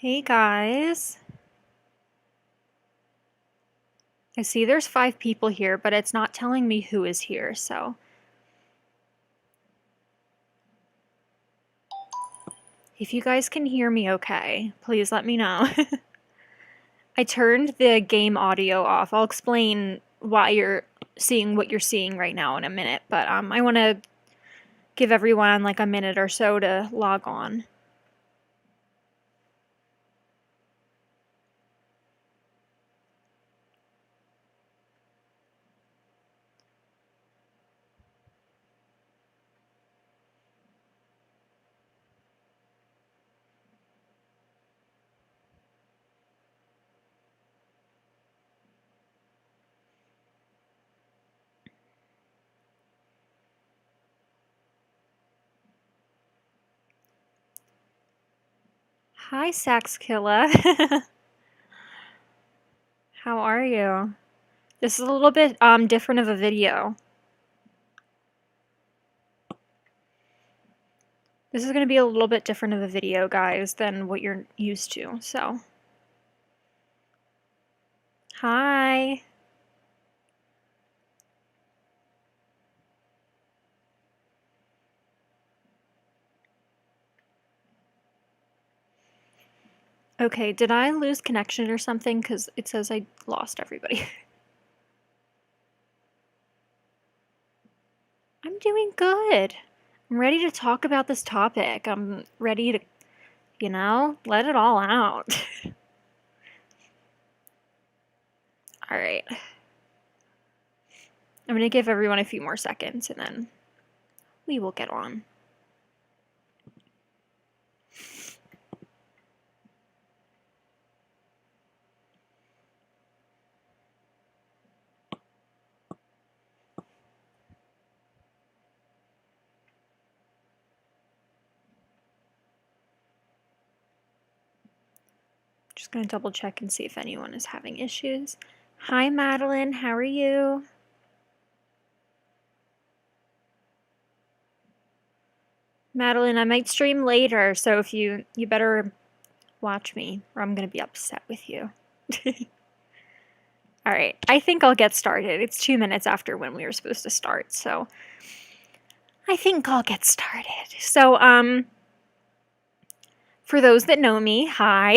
Hey guys. I see there's 5 people here, but it's not telling me who is here, so. If you guys can hear me okay, please let me know. I turned the game audio off. I'll explain why you're seeing what you're seeing right now in a minute, but I want to give everyone like a minute or so to log on. Hi, Saxkilla. How are you? This is a little bit different of a video. This is going to be a little bit different of a video, guys, than what you're used to, so. Hi. Okay, did I lose connection or something? Because it says I lost everybody. I'm doing good. I'm ready to talk about this topic. I'm ready to, let it all out. All right. I'm going to give everyone a few more seconds and then we will get on. Just going to double check and see if anyone is having issues. Hi, Madeline. How are you? Madeline, I might stream later, so if you better watch me or I'm going to be upset with you. All right, I think I'll get started. It's 2 minutes after when we were supposed to start, so I think I'll get started. So, for those that know me, hi.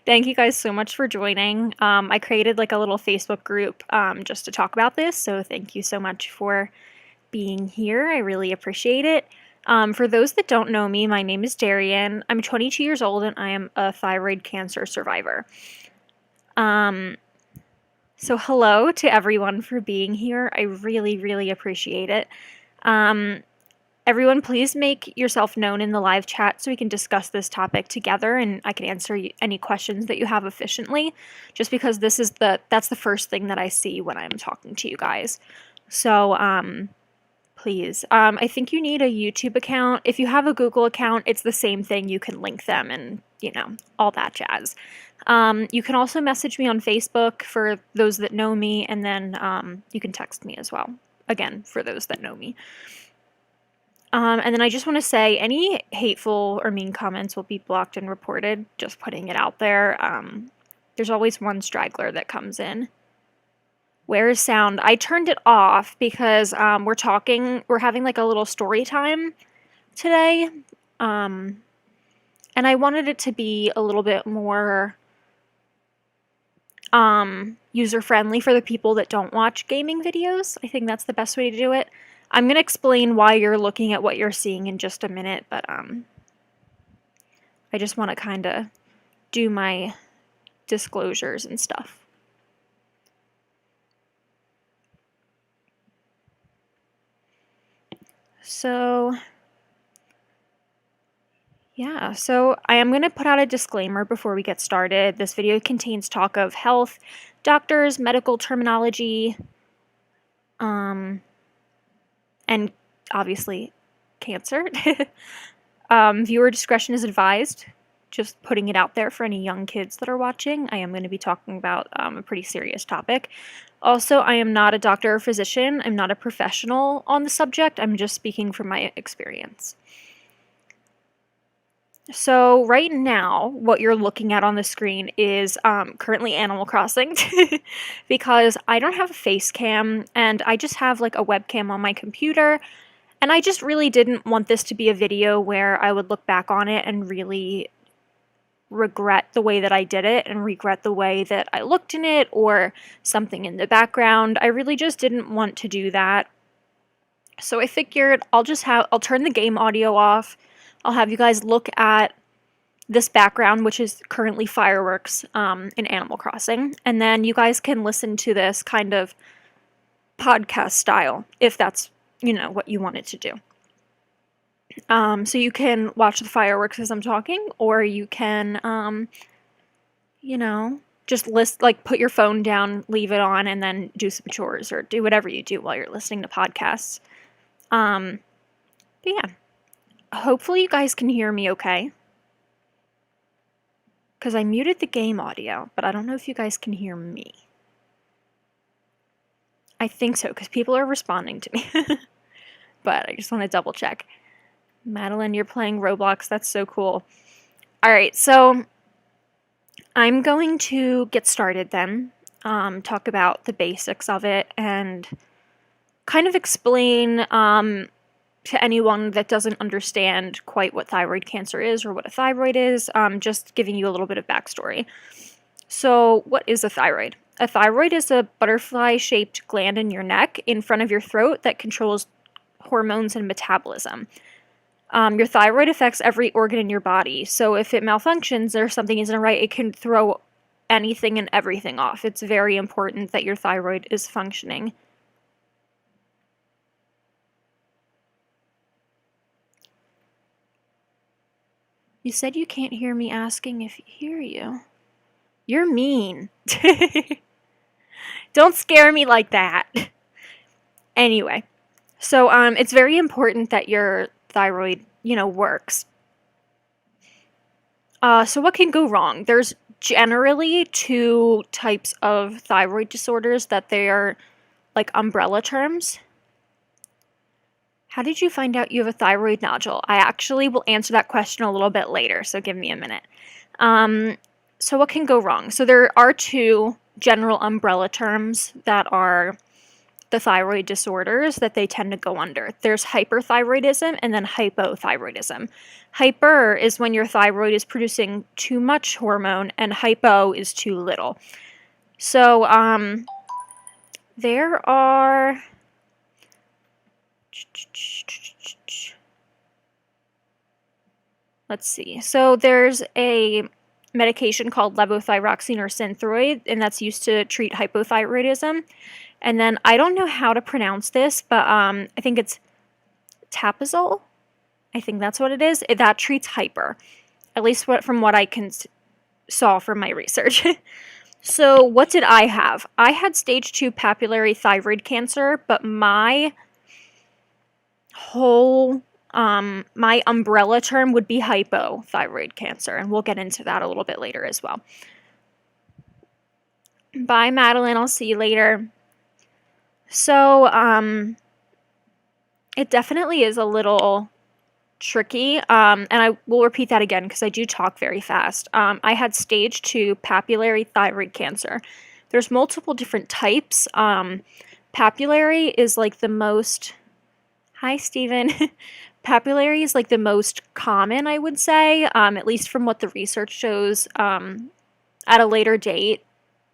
Thank you guys so much for joining. I created like a little Facebook group just to talk about this, so thank you so much for being here. I really appreciate it. For those that don't know me, my name is Darian. I'm 22 years old and I am a thyroid cancer survivor. So hello to everyone for being here. I really, really appreciate it. Everyone, please make yourself known in the live chat so we can discuss this topic together and I can answer any questions that you have efficiently, just because that's the first thing that I see when I'm talking to you guys. So, please. I think you need a YouTube account. If you have a Google account, it's the same thing. You can link them and, all that jazz. You can also message me on Facebook for those that know me, and then you can text me as well. Again, for those that know me. And then I just want to say any hateful or mean comments will be blocked and reported. Just putting it out there. There's always one straggler that comes in. Where is sound? I turned it off because we're having like a little story time today. And I wanted it to be a little bit more user-friendly for the people that don't watch gaming videos. I think that's the best way to do it. I'm going to explain why you're looking at what you're seeing in just a minute, but I just want to kind of do my disclosures and stuff. So, yeah, so I am going to put out a disclaimer before we get started. This video contains talk of health, doctors, medical terminology, and obviously cancer. Viewer discretion is advised. Just putting it out there for any young kids that are watching. I am going to be talking about a pretty serious topic. Also, I am not a doctor or physician. I'm not a professional on the subject. I'm just speaking from my experience. So right now, what you're looking at on the screen is currently Animal Crossing because I don't have a face cam and I just have like a webcam on my computer, and I just really didn't want this to be a video where I would look back on it and really regret the way that I did it and regret the way that I looked in it or something in the background. I really just didn't want to do that. So I figured I'll turn the game audio off. I'll have you guys look at this background, which is currently fireworks in Animal Crossing, and then you guys can listen to this kind of podcast style if that's, what you wanted to do. So you can watch the fireworks as I'm talking, or you can, just put your phone down, leave it on, and then do some chores or do whatever you do while you're listening to podcasts. But yeah, hopefully you guys can hear me okay. Because I muted the game audio, but I don't know if you guys can hear me. I think so, because people are responding to me. But I just want to double check. Madeline, you're playing Roblox. That's so cool. Alright, so I'm going to get started then. Talk about the basics of it and kind of explain to anyone that doesn't understand quite what thyroid cancer is or what a thyroid is, just giving you a little bit of backstory. So what is a thyroid? A thyroid is a butterfly-shaped gland in your neck in front of your throat that controls hormones and metabolism. Your thyroid affects every organ in your body, so if it malfunctions or something isn't right, it can throw anything and everything off. It's very important that your thyroid is functioning. You said you can't hear me asking if you hear you. You're mean. Don't scare me like that. Anyway, so it's very important that your thyroid, works. So what can go wrong? There's generally two types of thyroid disorders that they are like umbrella terms. How did you find out you have a thyroid nodule? I actually will answer that question a little bit later, so give me a minute. So what can go wrong? So there are two general umbrella terms that are the thyroid disorders that they tend to go under. There's hyperthyroidism and then hypothyroidism. Hyper is when your thyroid is producing too much hormone, and hypo is too little. So there are... Let's see. So there's a medication called levothyroxine or Synthroid, and that's used to treat hypothyroidism. And then I don't know how to pronounce this, but I think it's Tapazole. I think that's what it is. That treats hyper, at least from what I saw from my research. So what did I have? I had stage 2 papillary thyroid cancer, but my my umbrella term would be hypothyroid cancer, and we'll get into that a little bit later as well. Bye, Madeline. I'll see you later. So, it definitely is a little tricky, and I will repeat that again because I do talk very fast. I had stage 2 papillary thyroid cancer. There's multiple different types. Papillary is like the most... Hi, Steven. Papillary is like the most common, I would say, at least from what the research shows. At a later date,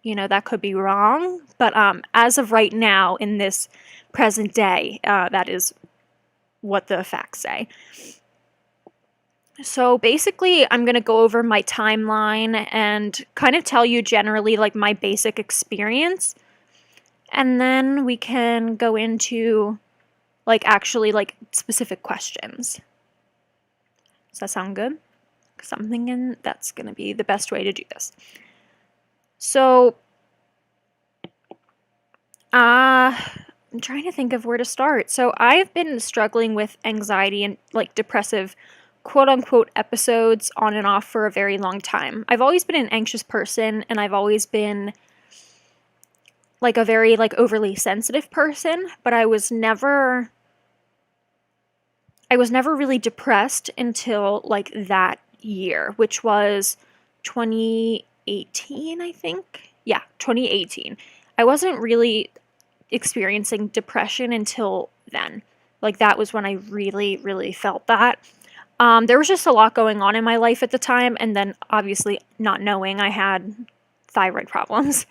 that could be wrong, but as of right now, in this present day, that is what the facts say. So basically, I'm going to go over my timeline and kind of tell you generally like my basic experience, and then we can go into actually specific questions. Does that sound good? Because I'm thinking that's going to be the best way to do this. So, I'm trying to think of where to start. So I've been struggling with anxiety and depressive quote-unquote episodes on and off for a very long time. I've always been an anxious person, and I've always been a very overly sensitive person, but I was never really depressed until that year, which was 2018, I think. Yeah, 2018. I wasn't really experiencing depression until then. Like, that was when I really, really felt that. There was just a lot going on in my life at the time, and then obviously not knowing I had thyroid problems.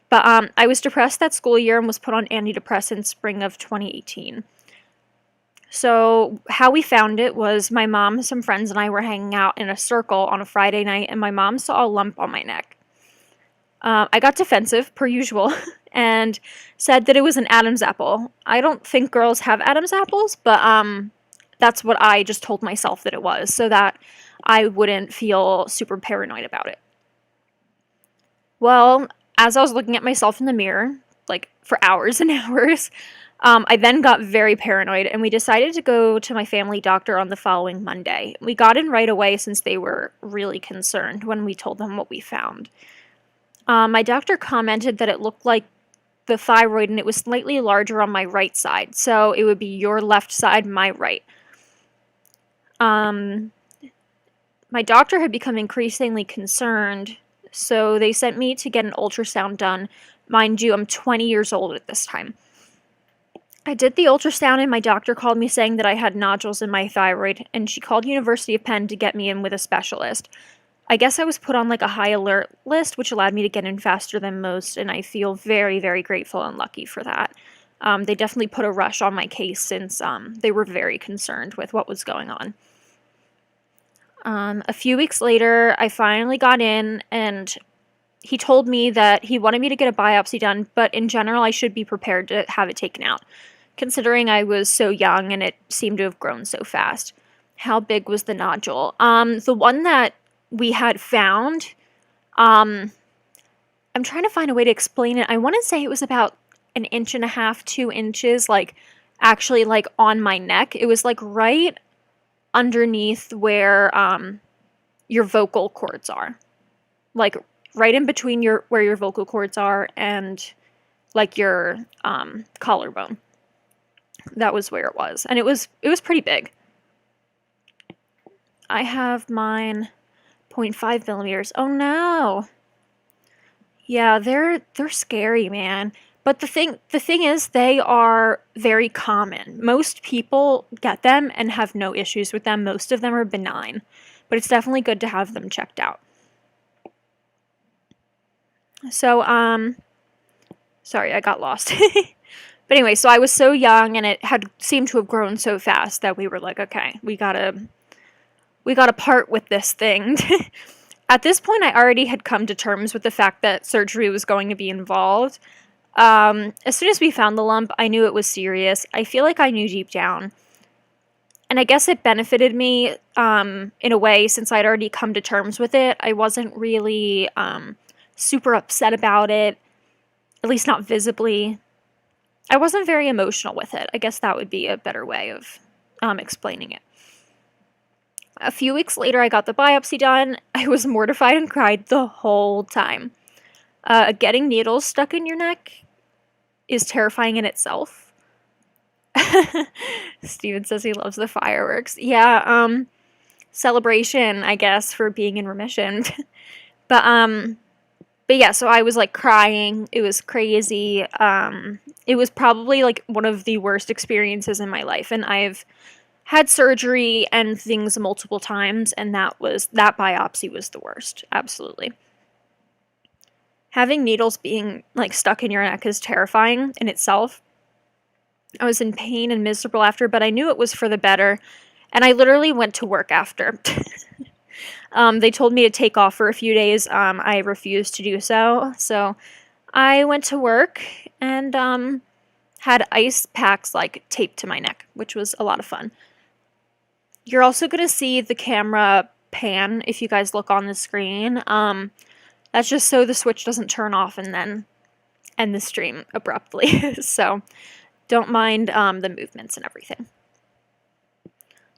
But I was depressed that school year and was put on antidepressants spring of 2018. So how we found it was my mom, some friends, and I were hanging out in a circle on a Friday night, and my mom saw a lump on my neck. I got defensive, per usual, and said that it was an Adam's apple. I don't think girls have Adam's apples, but that's what I just told myself that it was, so that I wouldn't feel super paranoid about it. Well, as I was looking at myself in the mirror, like for hours and hours, I then got very paranoid, and we decided to go to my family doctor on the following Monday. We got in right away since they were really concerned when we told them what we found. My doctor commented that it looked like the thyroid and it was slightly larger on my right side, so it would be your left side, my right. My doctor had become increasingly concerned, so they sent me to get an ultrasound done. Mind you, I'm 20 years old at this time. I did the ultrasound, and my doctor called me saying that I had nodules in my thyroid, and she called University of Penn to get me in with a specialist. I guess I was put on like a high alert list, which allowed me to get in faster than most, and I feel very, very grateful and lucky for that. They definitely put a rush on my case since they were very concerned with what was going on. A few weeks later, I finally got in, and he told me that he wanted me to get a biopsy done, but in general, I should be prepared to have it taken out, considering I was so young and it seemed to have grown so fast. How big was the nodule? The one that we had found, I'm trying to find a way to explain it. I want to say it was about 1.5 inches, 2 inches, like actually like on my neck. It was like right underneath where your vocal cords are, like right in between where your vocal cords are and like your collarbone. That was where it was, and it was pretty big. I have mine 0.5 millimeters. Oh no. Yeah, they're scary, man. But the thing is, they are very common. Most people get them and have no issues with them. Most of them are benign, but it's definitely good to have them checked out. So, sorry, I got lost. But anyway, so I was so young, and it had seemed to have grown so fast that we were like, okay, we gotta part with this thing. At this point, I already had come to terms with the fact that surgery was going to be involved. As soon as we found the lump, I knew it was serious. I feel like I knew deep down. And I guess it benefited me in a way, since I'd already come to terms with it. I wasn't really super upset about it, at least not visibly. I wasn't very emotional with it. I guess that would be a better way of explaining it. A few weeks later, I got the biopsy done. I was mortified and cried the whole time. Getting needles stuck in your neck is terrifying in itself. Steven says he loves the fireworks. Yeah, celebration, I guess, for being in remission. But yeah, so I was like crying. It was crazy. It was probably like one of the worst experiences in my life, and I've had surgery and things multiple times, and that biopsy was the worst. Absolutely. Having needles being like stuck in your neck is terrifying in itself. I was in pain and miserable after, but I knew it was for the better, and I literally went to work after. They told me to take off for a few days. I refused to do so, so I went to work and had ice packs like taped to my neck, which was a lot of fun. You're also going to see the camera pan if you guys look on the screen. That's just so the switch doesn't turn off and then end the stream abruptly. So don't mind the movements and everything.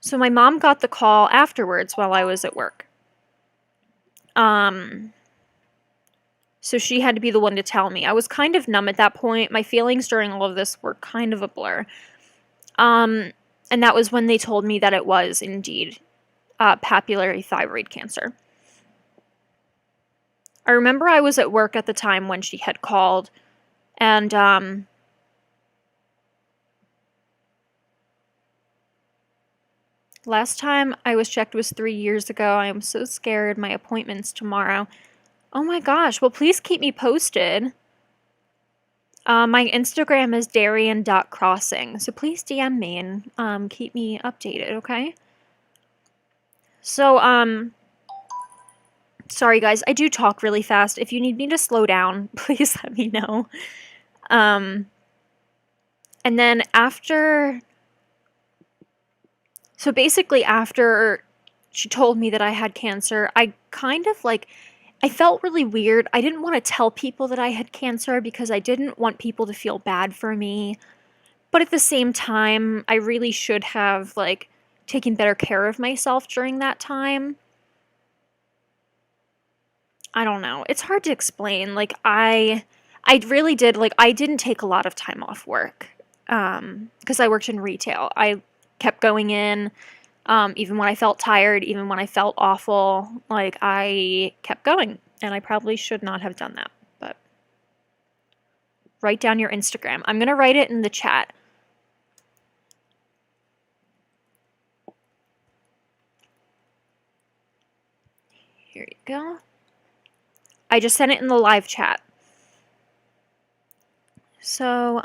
So my mom got the call afterwards while I was at work. So she had to be the one to tell me. I was kind of numb at that point. My feelings during all of this were kind of a blur. And that was when they told me that it was indeed papillary thyroid cancer. I remember I was at work at the time when she had called, and last time I was checked was 3 years ago. I am so scared. My appointment's tomorrow. Oh my gosh. Well, please keep me posted. My Instagram is darian.crossing, so please DM me and keep me updated, okay? So, sorry guys, I do talk really fast. If you need me to slow down, please let me know. And then so basically after she told me that I had cancer, I kind of I felt really weird. I didn't want to tell people that I had cancer because I didn't want people to feel bad for me. But at the same time, I really should have taken better care of myself during that time. I don't know. It's hard to explain. I really did I didn't take a lot of time off work because I worked in retail. I kept going in even when I felt tired, even when I felt awful. I kept going, and I probably should not have done that. But write down your Instagram. I'm going to write it in the chat. Here you go. I just sent it in the live chat. So,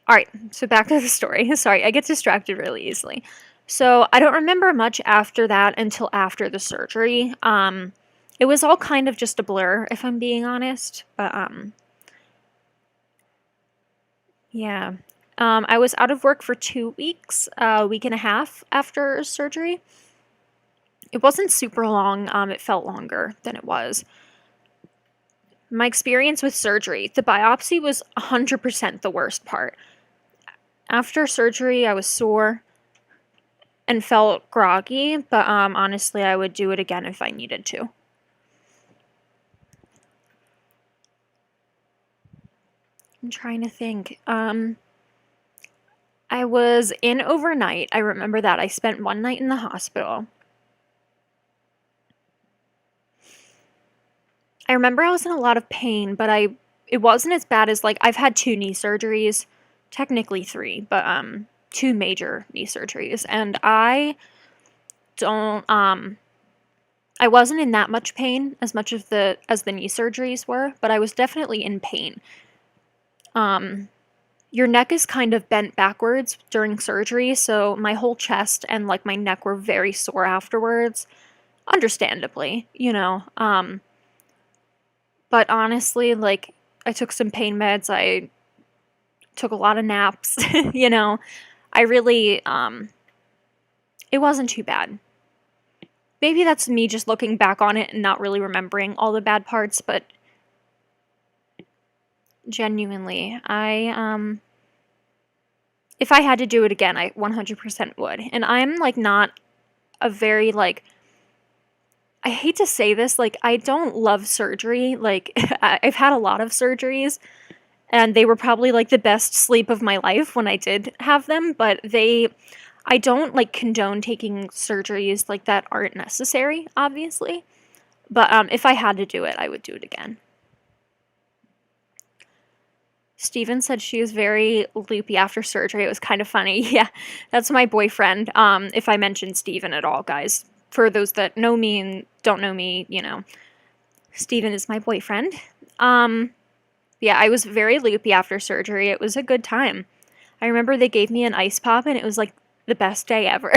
alright, so back to the story. Sorry, I get distracted really easily. So, I don't remember much after that until after the surgery. It was all kind of just a blur, if I'm being honest. But, yeah. I was out of work for 2 weeks, a week and a half after surgery. It wasn't super long, it felt longer than it was. My experience with surgery, the biopsy was 100% the worst part. After surgery, I was sore and felt groggy, but honestly, I would do it again if I needed to. I'm trying to think. I was in overnight. I remember that. I spent one night in the hospital. I remember I was in a lot of pain, but it wasn't as bad as I've had 2 knee surgeries, technically 3, but 2 major knee surgeries, and I wasn't in that much pain as much as the knee surgeries were, but I was definitely in pain. Your neck is kind of bent backwards during surgery, so my whole chest and my neck were very sore afterwards, understandably, you know. But honestly, I took some pain meds, I took a lot of naps, you know. I really, it wasn't too bad. Maybe that's me just looking back on it and not really remembering all the bad parts, but genuinely, if I had to do it again, I 100% would. And I'm, not a very, I hate to say this, I don't love surgery. I've had a lot of surgeries, and they were probably, the best sleep of my life when I did have them, but I don't, condone taking surgeries, that aren't necessary, obviously. But, if I had to do it, I would do it again. Steven said she was very loopy after surgery. It was kind of funny. Yeah, that's my boyfriend, if I mentioned Steven at all, guys. For those that know me and don't know me, you know, Steven is my boyfriend. Yeah, I was very loopy after surgery. It was a good time. I remember they gave me an ice pop, and it was, the best day ever.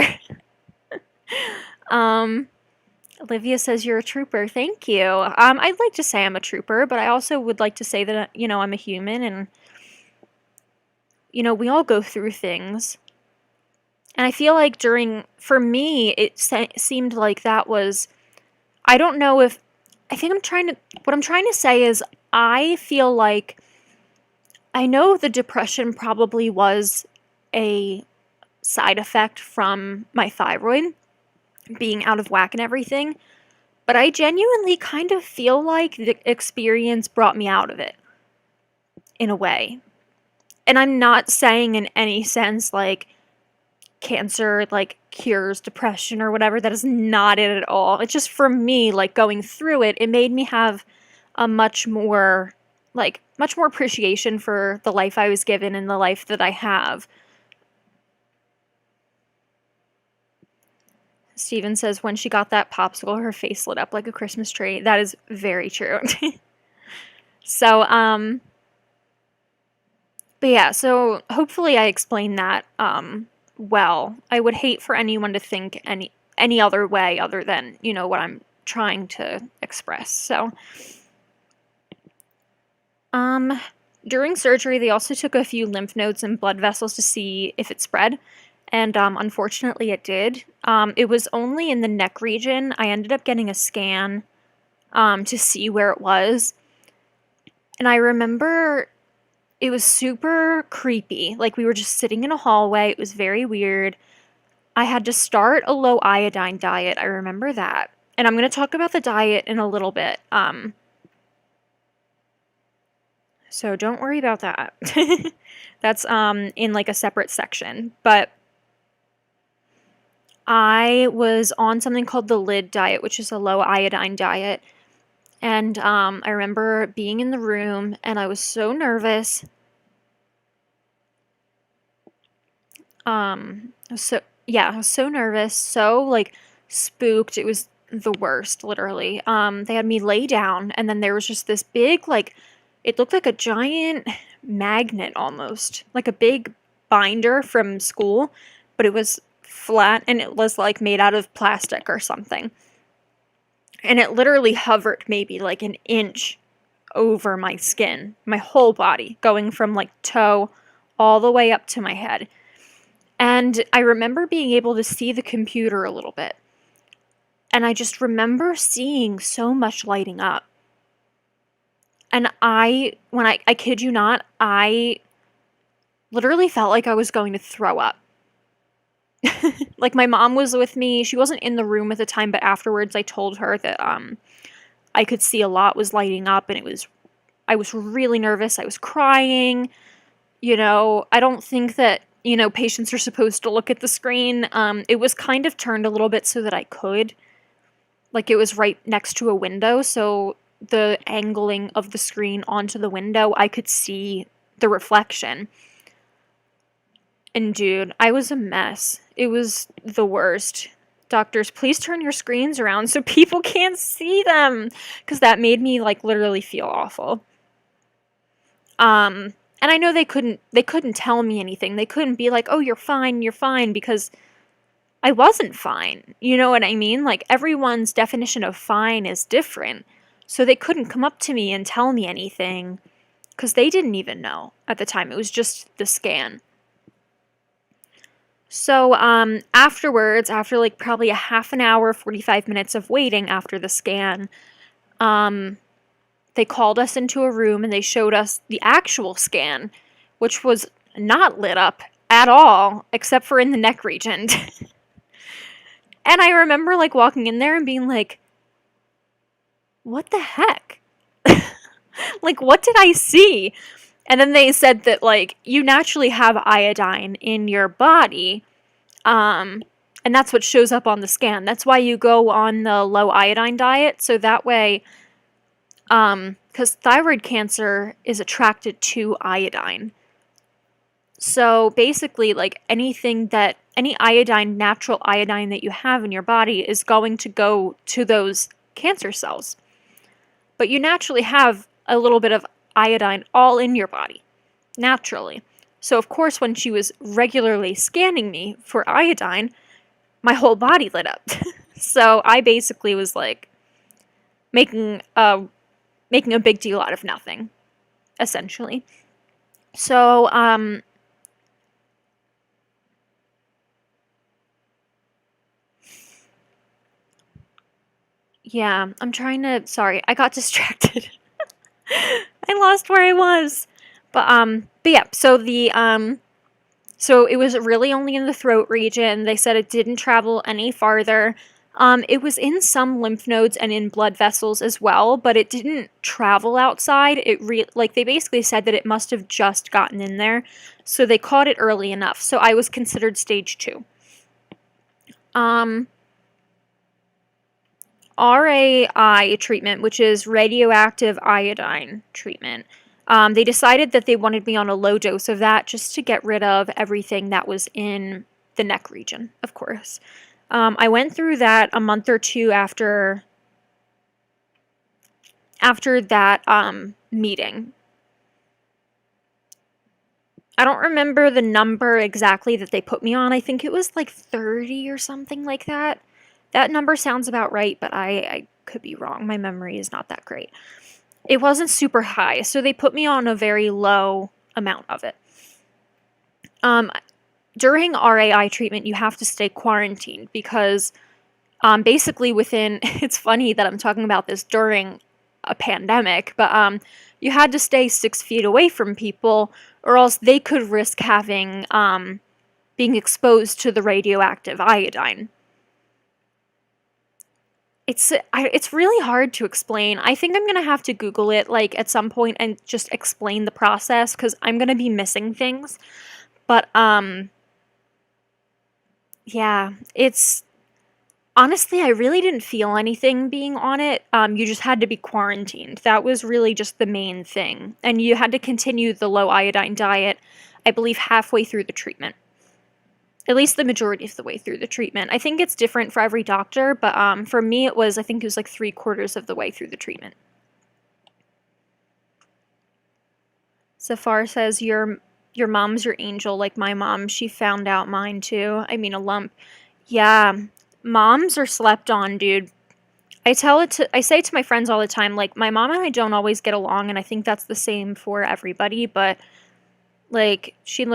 Olivia says you're a trooper. Thank you. I'd like to say I'm a trooper, but I also would like to say that, you know, I'm a human, and, you know, we all go through things. And I feel like for me, it seemed like that was, I don't know if, what I'm trying to say is, I feel like, I know the depression probably was a side effect from my thyroid being out of whack and everything, but I genuinely kind of feel like the experience brought me out of it, in a way. And I'm not saying in any sense, cancer, like, cures depression or whatever. That is not it at all. It's just, for me, like, going through it, it made me have a much more appreciation for the life I was given and the life that I have. Steven says, when she got that popsicle, her face lit up like a Christmas tree. That is very true. So, but yeah, so hopefully I explained that, well. I would hate for anyone to think any other way other than, you know, what I'm trying to express. So, during surgery, they also took a few lymph nodes and blood vessels to see if it spread. And unfortunately, it did. It was only in the neck region. I ended up getting a scan to see where it was. And I remember it was super creepy. Like, we were just sitting in a hallway. It was very weird. I had to start a low iodine diet. I remember that. And I'm going to talk about the diet in a little bit. So don't worry about that. That's in like a separate section. But I was on something called the lid diet, which is a low iodine diet. And I remember being in the room and I was so nervous. I was so nervous, so like spooked. It was the worst, literally. They had me lay down and then there was just this big, like, it looked like a giant magnet almost, like a big binder from school, but it was flat and it was like made out of plastic or something. And it literally hovered maybe like an inch over my skin, my whole body, going from like toe all the way up to my head. And I remember being able to see the computer a little bit. And I just remember seeing so much lighting up. And I kid you not, I literally felt like I was going to throw up. Like, my mom was with me. She wasn't in the room at the time, but afterwards I told her that I could see a lot was lighting up, and I was really nervous. I was crying. You know, I don't think that, you know, patients are supposed to look at the screen. It was kind of turned a little bit so that I could. Like, it was right next to a window, so the angling of the screen onto the window, I could see the reflection. And dude, I was a mess. It was the worst. Doctors, please turn your screens around so people can't see them, because that made me like literally feel awful. And I know they couldn't tell me anything. They couldn't be like, "Oh, you're fine," because I wasn't fine. You know what I mean? Like, everyone's definition of fine is different. So they couldn't come up to me and tell me anything, because they didn't even know at the time. It was just the scan. So, afterwards, after like probably a half an hour, 45 minutes of waiting after the scan, they called us into a room and they showed us the actual scan, which was not lit up at all, except for in the neck region. And I remember like walking in there and being like, what the heck? Like, what did I see? And then they said that, like, you naturally have iodine in your body, and that's what shows up on the scan. That's why you go on the low iodine diet, so that way, because thyroid cancer is attracted to iodine. So basically, like, any iodine, natural iodine that you have in your body is going to go to those cancer cells. But you naturally have a little bit of iodine all in your body, naturally. So, of course, when she was regularly scanning me for iodine, my whole body lit up. So I basically was, like, making a big deal out of nothing, essentially. So, yeah, sorry, I got distracted. I lost where I was. But yeah, so so it was really only in the throat region. They said it didn't travel any farther. It was in some lymph nodes and in blood vessels as well, but it didn't travel outside. Like they basically said that it must have just gotten in there, so they caught it early enough. So I was considered stage 2. RAI treatment, which is radioactive iodine treatment. They decided that they wanted me on a low dose of that just to get rid of everything that was in the neck region, of course. I went through that a month or two after that meeting. I don't remember the number exactly that they put me on. I think it was like 30 or something like that. That number sounds about right, but I could be wrong. My memory is not that great. It wasn't super high, so they put me on a very low amount of it. During RAI treatment, you have to stay quarantined because basically it's funny that I'm talking about this during a pandemic, but you had to stay 6 feet away from people or else they could risk having being exposed to the radioactive iodine. It's really hard to explain. I think I'm going to have to Google it like at some point and just explain the process because I'm going to be missing things. But yeah, it's honestly, I really didn't feel anything being on it. You just had to be quarantined. That was really just the main thing. And you had to continue the low iodine diet, I believe, halfway through the treatment. At least the majority of the way through the treatment. I think it's different for every doctor, but for me I think it was like 3/4 of the way through the treatment. Safar says, your mom's your angel, like my mom. She found out mine too. I mean, a lump. Yeah, moms are slept on, dude. I say to my friends all the time, like, my mom and I don't always get along, and I think that's the same for everybody, but, like, she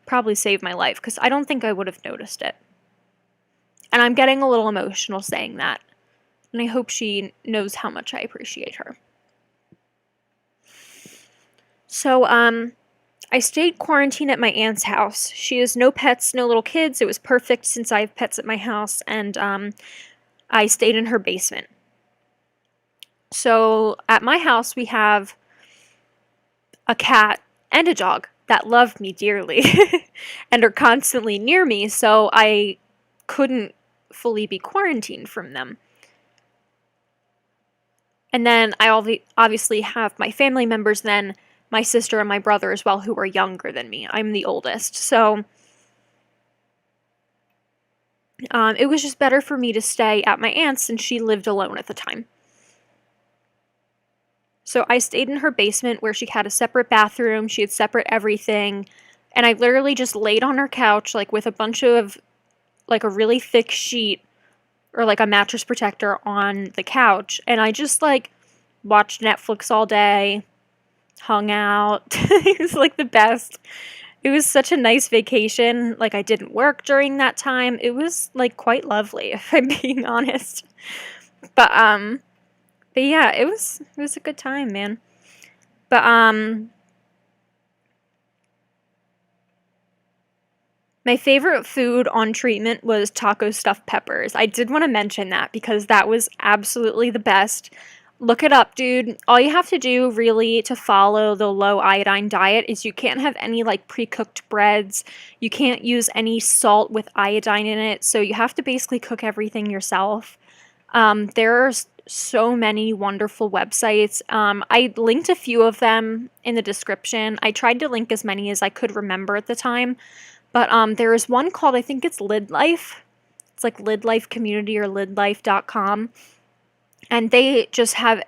probably saved my life, because I don't think I would have noticed it. And I'm getting a little emotional saying that, and I hope she knows how much I appreciate her. So, I stayed quarantined at my aunt's house. She has no pets, no little kids. It was perfect since I have pets at my house, and I stayed in her basement. So at my house, we have a cat and a dog that love me dearly and are constantly near me, so I couldn't fully be quarantined from them. And then I obviously have my family members then, my sister and my brother as well, who are younger than me. I'm the oldest, so it was just better for me to stay at my aunt's since she lived alone at the time. So I stayed in her basement where she had a separate bathroom, she had separate everything, and I literally just laid on her couch, like, with a bunch of, like, a really thick sheet, or, like, a mattress protector on the couch, and I just, like, watched Netflix all day, hung out. It was, like, the best. It was such a nice vacation. Like, I didn't work during that time. It was, like, quite lovely, if I'm being honest. But yeah, it was a good time, man. But my favorite food on treatment was taco stuffed peppers. I did want to mention that because that was absolutely the best. Look it up, dude. All you have to do really to follow the low iodine diet is you can't have any like pre-cooked breads. You can't use any salt with iodine in it. So you have to basically cook everything yourself. There's so many wonderful websites. I linked a few of them in the description. I tried to link as many as I could remember at the time. But there is one called, I think it's Lid Life. It's like Lid Life Community or lidlife.com. And they just have,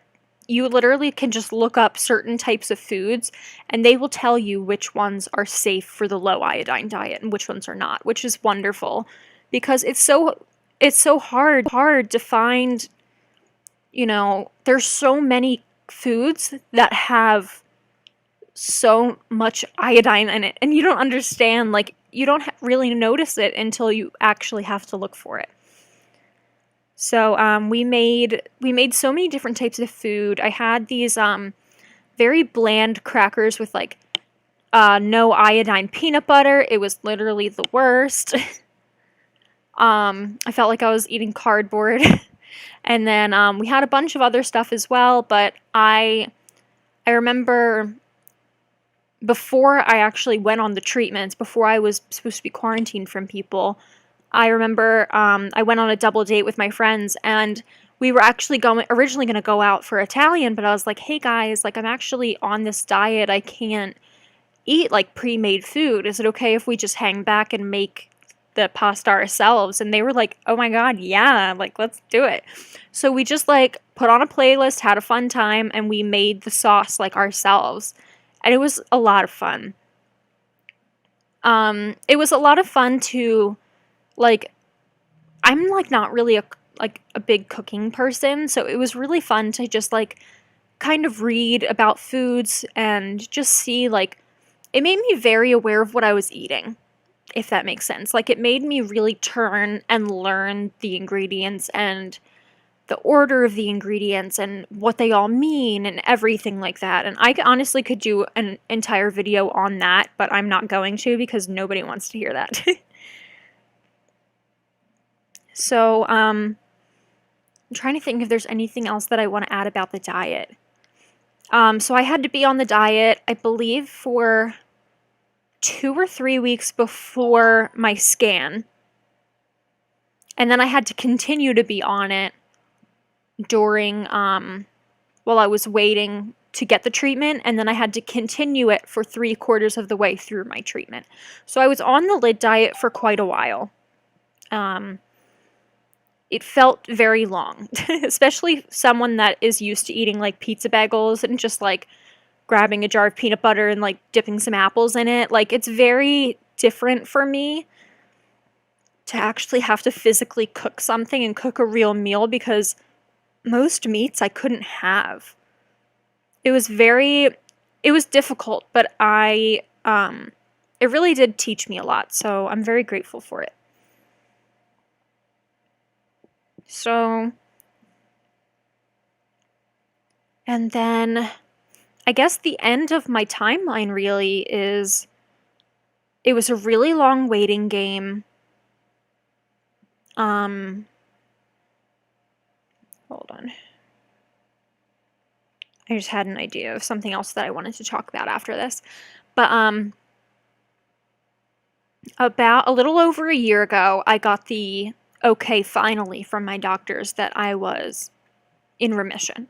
you literally can just look up certain types of foods and they will tell you which ones are safe for the low iodine diet and which ones are not, which is wonderful because it's so hard to find, you know, there's so many foods that have so much iodine in it and you don't understand, like, you don't really notice it until you actually have to look for it. So we made so many different types of food. I had these very bland crackers with like no iodine peanut butter. It was literally the worst. I felt like I was eating cardboard. And then we had a bunch of other stuff as well, but I remember before I actually went on the treatments, before I was supposed to be quarantined from people, I remember I went on a double date with my friends, and we were actually originally going to go out for Italian, but I was like, hey guys, like I'm actually on this diet. I can't eat like pre-made food. Is it okay if we just hang back and make the pasta ourselves? And they were like, oh my god, yeah, like let's do it. So we just like put on a playlist, had a fun time, and we made the sauce like ourselves. And it was a lot of fun. It was a lot of fun to like, I'm like not really a big cooking person, so it was really fun to just like kind of read about foods and just see like, it made me very aware of what I was eating, if that makes sense. Like it made me really turn and learn the ingredients and the order of the ingredients and what they all mean and everything like that. And I honestly could do an entire video on that, but I'm not going to because nobody wants to hear that. So, I'm trying to think if there's anything else that I want to add about the diet. So I had to be on the diet, I believe, for 2 or 3 weeks before my scan. And then I had to continue to be on it during, while I was waiting to get the treatment, and then I had to continue it for 3/4 of the way through my treatment. So I was on the lid diet for quite a while. It felt very long, especially someone that is used to eating like pizza bagels and just like grabbing a jar of peanut butter and like dipping some apples in it. Like it's very different for me to actually have to physically cook something and cook a real meal because most meats I couldn't have. It was difficult, but it really did teach me a lot, so I'm very grateful for it. So, and then I guess the end of my timeline really is, it was a really long waiting game. Hold on. I just had an idea of something else that I wanted to talk about after this. But, about a little over a year ago, I got the okay finally from my doctors that I was in remission.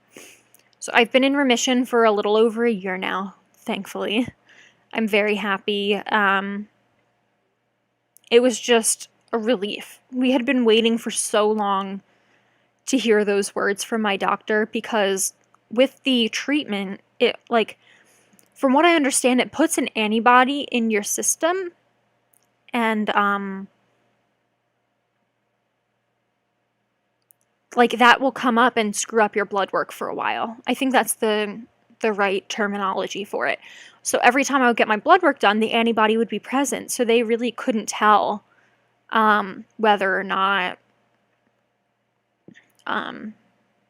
So I've been in remission for a little over a year now, thankfully. I'm very happy. It was just a relief. We had been waiting for so long to hear those words from my doctor because with the treatment, it, like, from what I understand, it puts an antibody in your system, and like that will come up and screw up your blood work for a while. I think that's the right terminology for it. So every time I would get my blood work done, the antibody would be present, so they really couldn't tell whether or not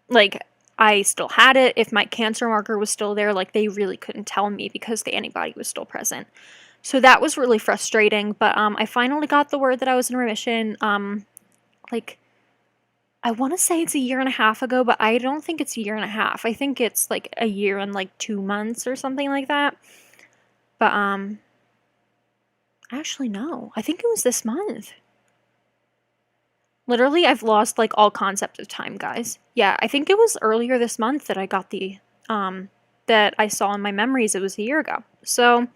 like I still had it, if my cancer marker was still there. Like they really couldn't tell me because the antibody was still present. So that was really frustrating, but I finally got the word that I was in remission. Like, I want to say it's a year and a half ago, but I don't think it's a year and a half. I think it's like a year and like 2 months or something like that. But actually no, I think it was this month. Literally, I've lost like all concept of time, guys. Yeah, I think it was earlier this month that I got the that I saw in my memories. It was a year ago. So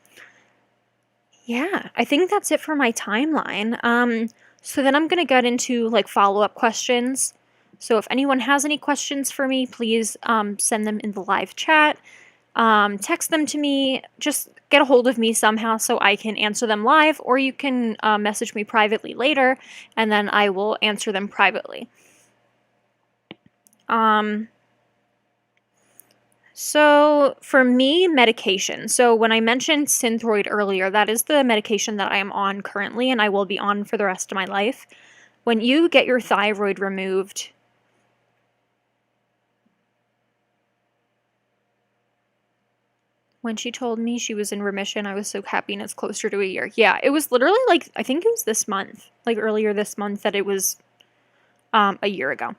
yeah, I think that's it for my timeline. So then I'm gonna get into like follow-up questions. So if anyone has any questions for me, please send them in the live chat. Text them to me. Just get a hold of me somehow so I can answer them live, or you can message me privately later, and then I will answer them privately. So for me, medication. So when I mentioned Synthroid earlier, that is the medication that I am on currently, and I will be on for the rest of my life. When you get your thyroid removed, When she told me she was in remission, I was so happy, and it's closer to a year. Yeah, it was literally like, I think it was this month, like earlier this month, that it was a year ago.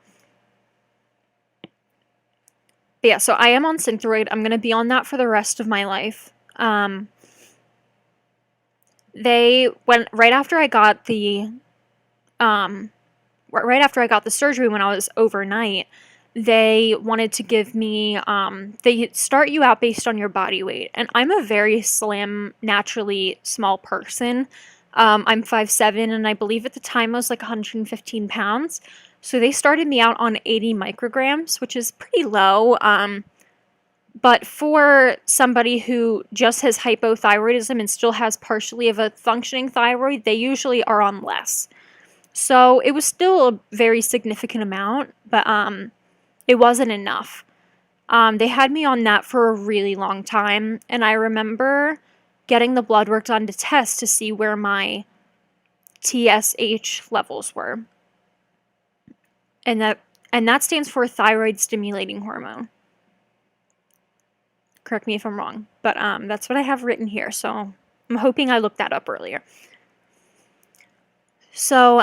But yeah, so I am on Synthroid. I'm going to be on that for the rest of my life. They went right after I got the surgery, when I was overnight, they wanted to give me, they start you out based on your body weight. And I'm a very slim, naturally small person. I'm 5'7", and I believe at the time I was like 115 pounds. So they started me out on 80 micrograms, which is pretty low. But for somebody who just has hypothyroidism and still has partially of a functioning thyroid, they usually are on less. So it was still a very significant amount, but it wasn't enough. They had me on that for a really long time, and I remember getting the blood work done to test to see where my TSH levels were. And that stands for thyroid stimulating hormone. Correct me if I'm wrong, but that's what I have written here, so I'm hoping I looked that up earlier. So,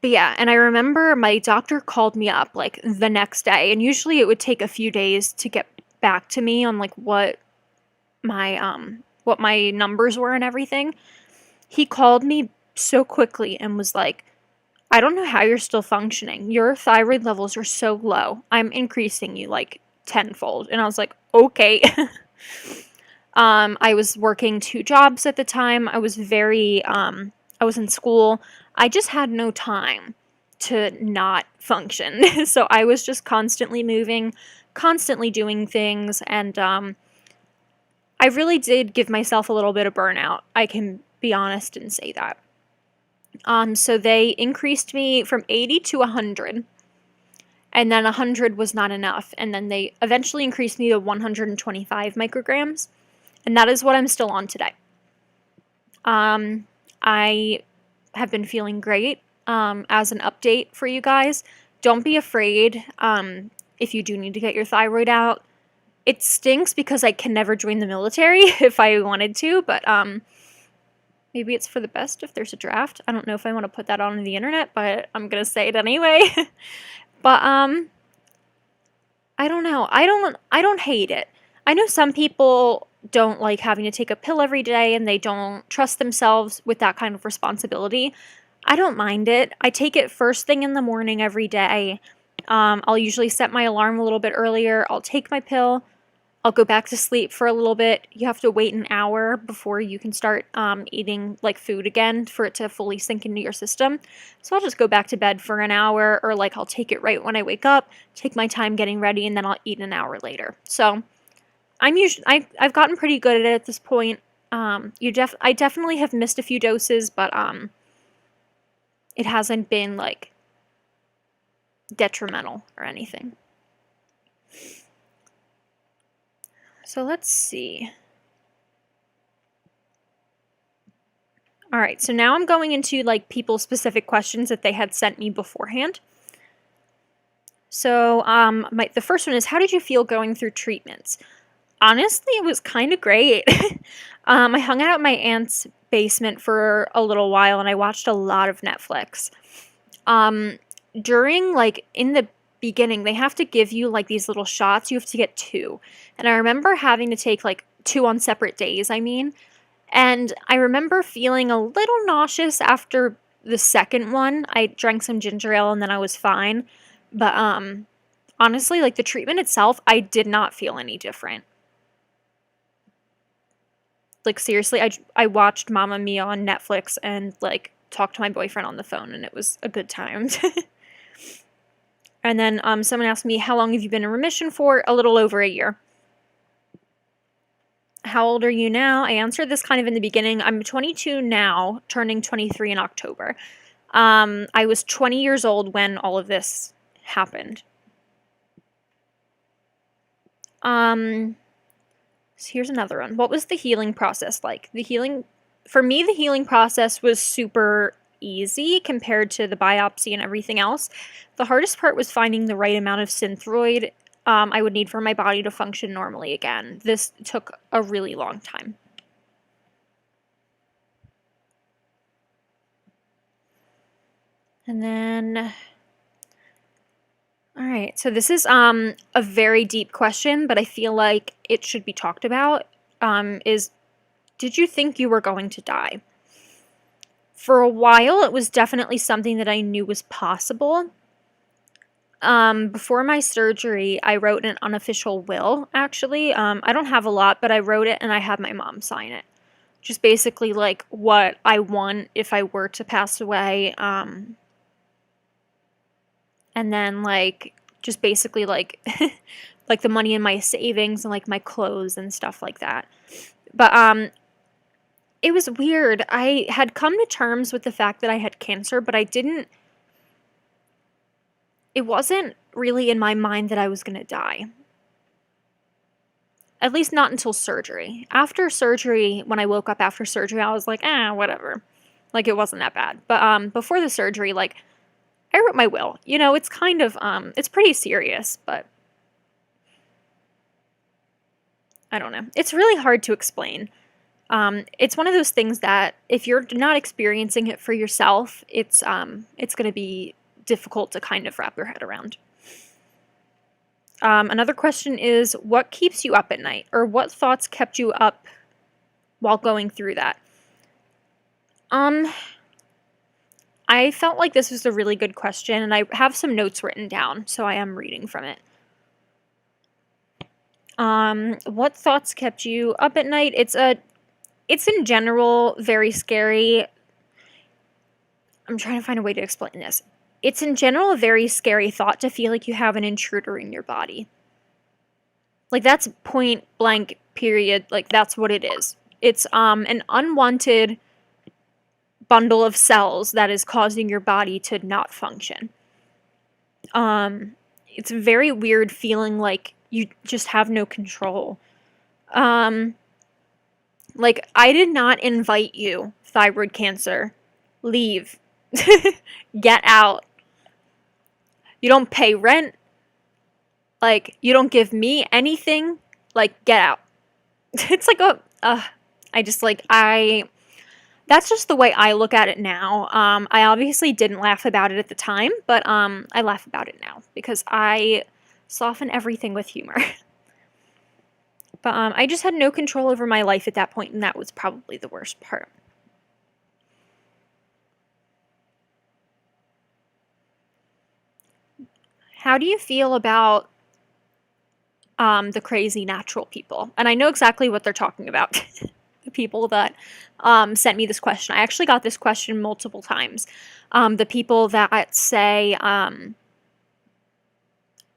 but yeah, and I remember my doctor called me up like the next day, and usually it would take a few days to get back to me on like what my numbers were and everything. He called me so quickly and was like, I don't know how you're still functioning. Your thyroid levels are so low. I'm increasing you like tenfold. And I was like, okay. I was working 2 jobs at the time. I was I was in school. I just had no time to not function. So I was just constantly moving, constantly doing things, and I really did give myself a little bit of burnout. I can be honest and say that. So they increased me from 80 to 100, and then 100 was not enough, and then they eventually increased me to 125 micrograms, and that is what I'm still on today. I have been feeling great. As an update for you guys, don't be afraid if you do need to get your thyroid out. It stinks because I can never join the military if I wanted to, but maybe it's for the best if there's a draft. I don't know if I want to put that on the internet, but I'm going to say it anyway. But I don't know. I don't hate it. I know some people don't like having to take a pill every day, and they don't trust themselves with that kind of responsibility. I don't mind it. I take it first thing in the morning every day. I'll usually set my alarm a little bit earlier. I'll take my pill. I'll go back to sleep for a little bit. You have to wait an hour before you can start eating like food again for it to fully sink into your system. So I'll just go back to bed for an hour, or like I'll take it right when I wake up, take my time getting ready, and then I'll eat an hour later. So I've gotten pretty good at it at this point. I definitely have missed a few doses, but it hasn't been like detrimental or anything. So let's see. All right, so now I'm going into like people-specific questions that they had sent me beforehand. So the first one is, how did you feel going through treatments? Honestly, it was kind of great. I hung out at my aunt's basement for a little while, and I watched a lot of Netflix. During like in the beginning, they have to give you like these little shots. You have to get 2. And I remember having to take like 2 on separate days, and I remember feeling a little nauseous after the second one. I drank some ginger ale and then I was fine. But honestly, like the treatment itself, I did not feel any different. Like seriously, I watched Mamma Mia on Netflix and like talked to my boyfriend on the phone, and it was a good time. And then someone asked me, how long have you been in remission for? A little over a year. How old are you now? I answered this kind of in the beginning. I'm 22 now, turning 23 in October. I was 20 years old when all of this happened. So here's another one. What was the healing process like? For me, the healing process was super easy compared to the biopsy and everything else. The hardest part was finding the right amount of Synthroid I would need for my body to function normally again. This took a really long time. And then, all right, so this is a very deep question, but I feel like it should be talked about, is, did you think you were going to die? For a while, it was definitely something that I knew was possible. Before my surgery, I wrote an unofficial will, actually. I don't have a lot, but I wrote it and I had my mom sign it. Just basically, like, what I want if I were to pass away, and then, like, just basically, like, like, the money in my savings and, like, my clothes and stuff like that. But, it was weird. I had come to terms with the fact that I had cancer, but it wasn't really in my mind that I was gonna die. At least not until surgery. After surgery, when I woke up after surgery, I was like, whatever. Like, it wasn't that bad. But, before the surgery, like, I wrote my will. You know, it's kind of, it's pretty serious, but I don't know. It's really hard to explain. It's one of those things that if you're not experiencing it for yourself, it's going to be difficult to kind of wrap your head around. Another question is, what keeps you up at night? Or what thoughts kept you up while going through that? I felt like this was a really good question, and I have some notes written down, so I am reading from it. What thoughts kept you up at night? It's in general very scary. I'm trying to find a way to explain this. It's in general a very scary thought to feel like you have an intruder in your body. Like, that's point blank, period. Like, that's what it is. It's an unwanted bundle of cells that is causing your body to not function. It's a very weird feeling like you just have no control. Like, I did not invite you, thyroid cancer. Leave. Get out. You don't pay rent. Like, you don't give me anything. Like, get out. It's like that's just the way I look at it now. I obviously didn't laugh about it at the time, but I laugh about it now because I soften everything with humor. But I just had no control over my life at that point, and that was probably the worst part. How do you feel about the crazy natural people? And I know exactly what they're talking about. The people that sent me this question. I actually got this question multiple times. The people that say,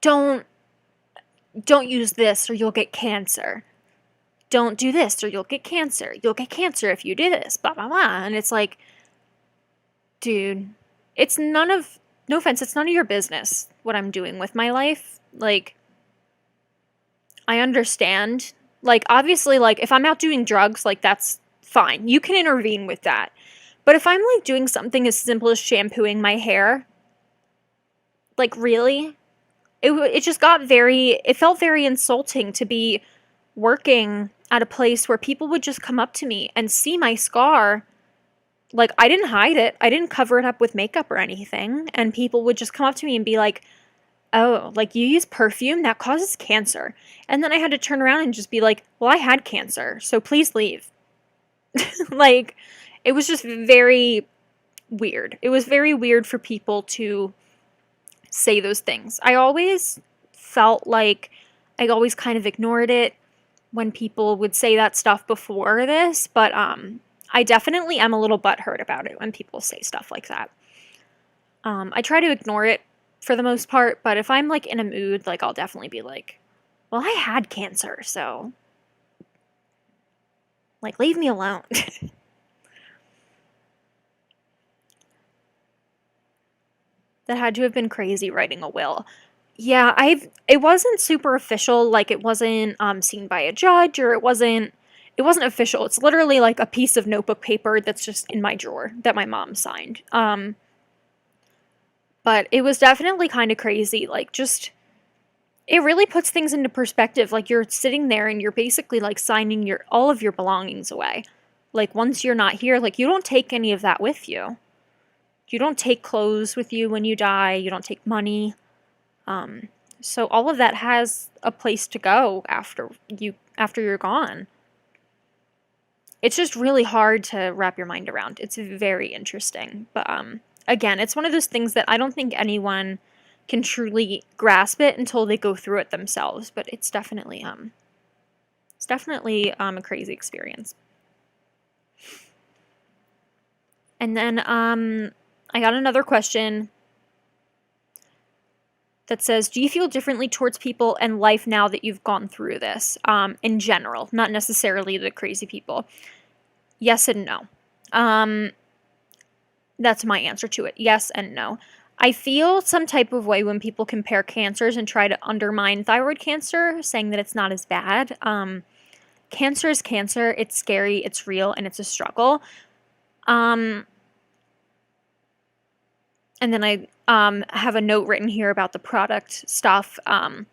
don't use this or you'll get cancer. Don't do this or you'll get cancer. You'll get cancer if you do this, blah, blah, blah. And it's like, dude, no offense, it's none of your business what I'm doing with my life. Like, I understand. Like, obviously, like, if I'm out doing drugs, like, that's fine. You can intervene with that. But if I'm, like, doing something as simple as shampooing my hair, like, really? It just it felt very insulting to be working at a place where people would just come up to me and see my scar. Like, I didn't hide it. I didn't cover it up with makeup or anything. And people would just come up to me and be like, oh, like, you use perfume? That causes cancer. And then I had to turn around and just be like, well, I had cancer, so please leave. Like, it was just very weird. It was very weird for people to say those things. I always felt like I always kind of ignored it when people would say that stuff before this, but I definitely am a little butthurt about it when people say stuff like that. I try to ignore it for the most part, but if I'm, like, in a mood, like, I'll definitely be like, well, I had cancer, so, like, leave me alone. That had to have been crazy writing a will. Yeah, it wasn't super official, like, it wasn't seen by a judge, or it wasn't official. It's literally like a piece of notebook paper that's just in my drawer that my mom signed. But it was definitely kind of crazy, like, just it really puts things into perspective. Like, you're sitting there and you're basically like signing all of your belongings away. Like, once you're not here, like, you don't take any of that with you. You don't take clothes with you when you die. You don't take money. So all of that has a place to go after you're gone. It's just really hard to wrap your mind around. It's very interesting. But again, it's one of those things that I don't think anyone can truly grasp it until they go through it themselves. But it's definitely a crazy experience. And then I got another question that says, do you feel differently towards people and life now that you've gone through this? In general, not necessarily the crazy people. Yes and no. That's my answer to it. Yes and no. I feel some type of way when people compare cancers and try to undermine thyroid cancer, saying that it's not as bad. Cancer is cancer. It's scary, it's real, and it's a struggle. And then I have a note written here about the product stuff. I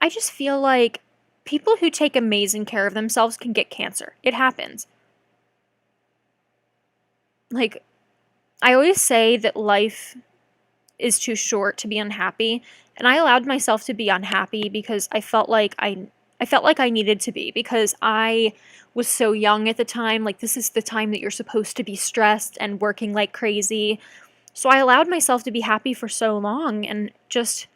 just feel like people who take amazing care of themselves can get cancer. It happens. Like, I always say that life is too short to be unhappy, and I allowed myself to be unhappy because I felt like I needed to be, because I was so young at the time. Like, this is the time that you're supposed to be stressed and working like crazy. So I allowed myself to be happy for so long, and just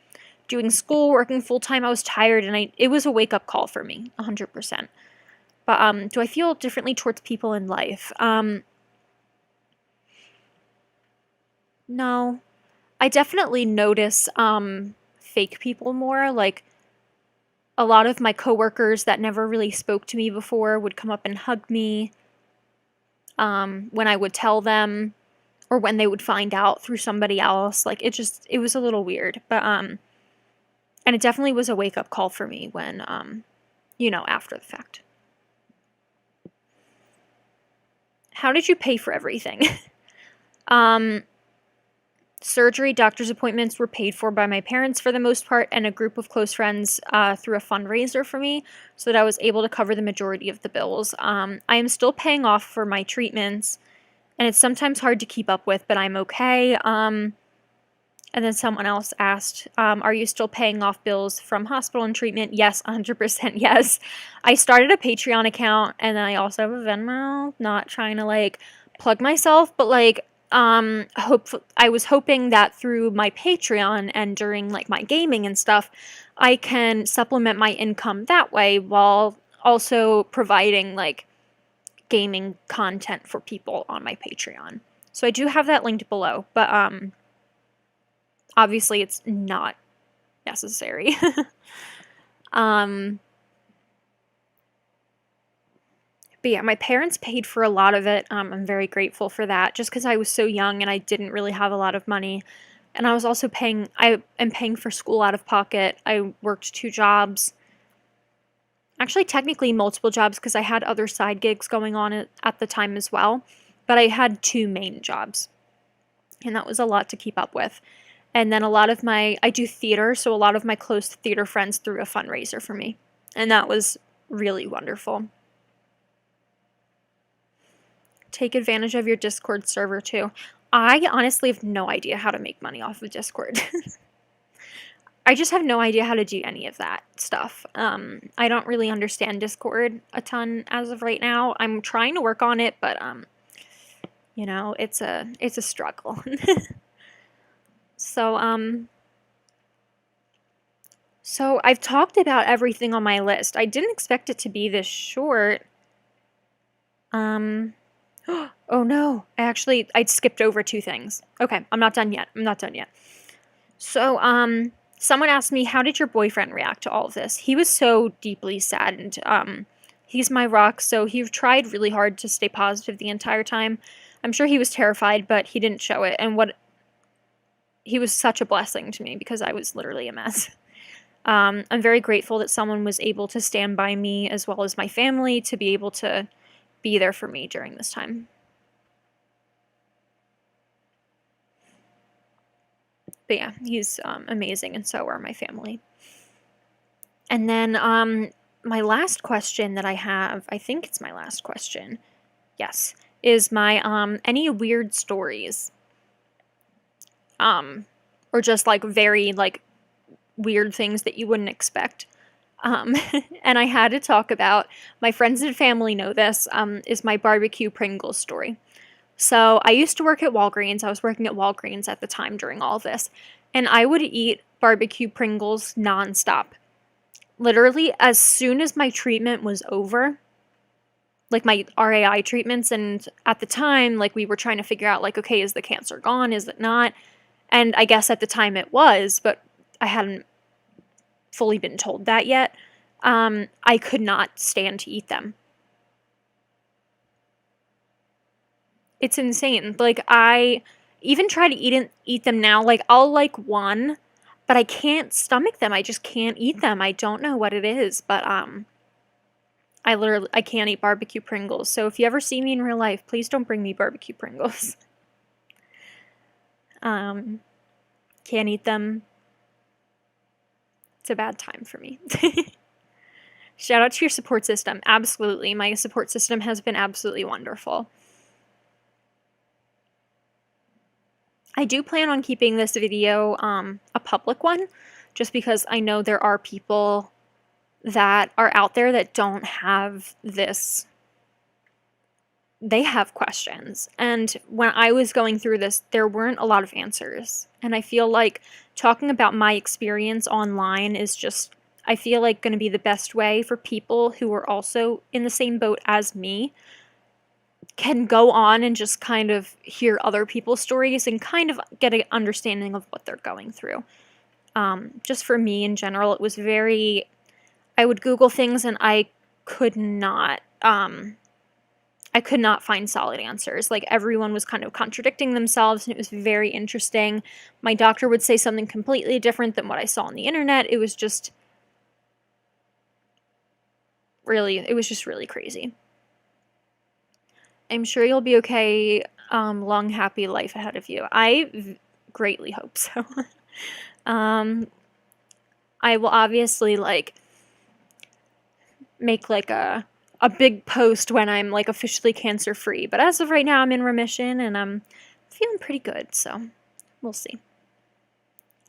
doing school, working full time, I was tired, and it was a wake up call for me, 100%. But do I feel differently towards people in life? No. I definitely notice fake people more. Like, a lot of my coworkers that never really spoke to me before would come up and hug me when I would tell them, or when they would find out through somebody else. Like, it was a little weird. But and it definitely was a wake up call for me when after the fact. How did you pay for everything? Surgery, doctor's appointments were paid for by my parents for the most part, and a group of close friends through a fundraiser for me, so that I was able to cover the majority of the bills. I am still paying off for my treatments, and it's sometimes hard to keep up with, but I'm okay. And then someone else asked, are you still paying off bills from hospital and treatment? Yes, 100% yes. I started a Patreon account, and then I also have a Venmo. Not trying to plug myself, but I was hoping that through my Patreon and during my gaming and stuff, I can supplement my income that way while also providing gaming content for people on my Patreon. So I do have that linked below, but obviously it's not necessary. But yeah, my parents paid for a lot of it. I'm very grateful for that, just because I was so young and I didn't really have a lot of money. And I was also I am paying for school out of pocket. I worked 2 jobs. Actually, technically multiple jobs, because I had other side gigs going on at the time as well. But I had 2 main jobs. And that was a lot to keep up with. And then I do theater, so a lot of my close theater friends threw a fundraiser for me. And that was really wonderful. Take advantage of your Discord server too. I honestly have no idea how to make money off of Discord. I just have no idea how to do any of that stuff. I don't really understand Discord a ton as of right now. I'm trying to work on it, but it's a struggle. So I've talked about everything on my list. I didn't expect it to be this short. Oh no, I skipped over 2 things. Okay, I'm not done yet. So, someone asked me, how did your boyfriend react to all of this? He was so deeply saddened. He's my rock, so he tried really hard to stay positive the entire time. I'm sure he was terrified, but he didn't show it. And he was such a blessing to me, because I was literally a mess. I'm very grateful that someone was able to stand by me, as well as my family, to be able to be there for me during this time. But yeah, he's amazing, and so are my family. And then my last question that I have, I think it's my last question. Yes, is my any weird stories? Or just like very like weird things that you wouldn't expect. Um, and I had to talk about, my friends and family know this, is my barbecue Pringles story. So I used to work at Walgreens. I was working at Walgreens at the time during all this. And I would eat barbecue Pringles nonstop. Literally, as soon as my treatment was over, like my RAI treatments, and at the time, like we were trying to figure out, like, okay, is the cancer gone? Is it not? And I guess at the time it was, but I hadn't fully been told that yet. I could not stand to eat them. It's insane. Like, I even try to eat them now. Like, I'll like one, but I can't stomach them. I just can't eat them. I don't know what it is, but I can't eat barbecue Pringles. So if you ever see me in real life, please don't bring me barbecue Pringles. Can't eat them. It's a bad time for me. Shout out to your support system. Absolutely. My support system has been absolutely wonderful. I do plan on keeping this video a public one, just because I know there are people that are out there that don't have this. They have questions. And when I was going through this, there weren't a lot of answers. And I feel like talking about my experience online is just, I feel like, going to be the best way for people who are also in the same boat as me can go on and just kind of hear other people's stories and kind of get an understanding of what they're going through. Just for me in general, it was very, I would Google things and I could not find solid answers. Like, everyone was kind of contradicting themselves, and it was very interesting. My doctor would say something completely different than what I saw on the internet. It was just really crazy. I'm sure you'll be okay. Long, happy life ahead of you. I greatly hope so. I will obviously, like, make, like, a big post when I'm, like, officially cancer-free. But as of right now, I'm in remission, and I'm feeling pretty good, so we'll see.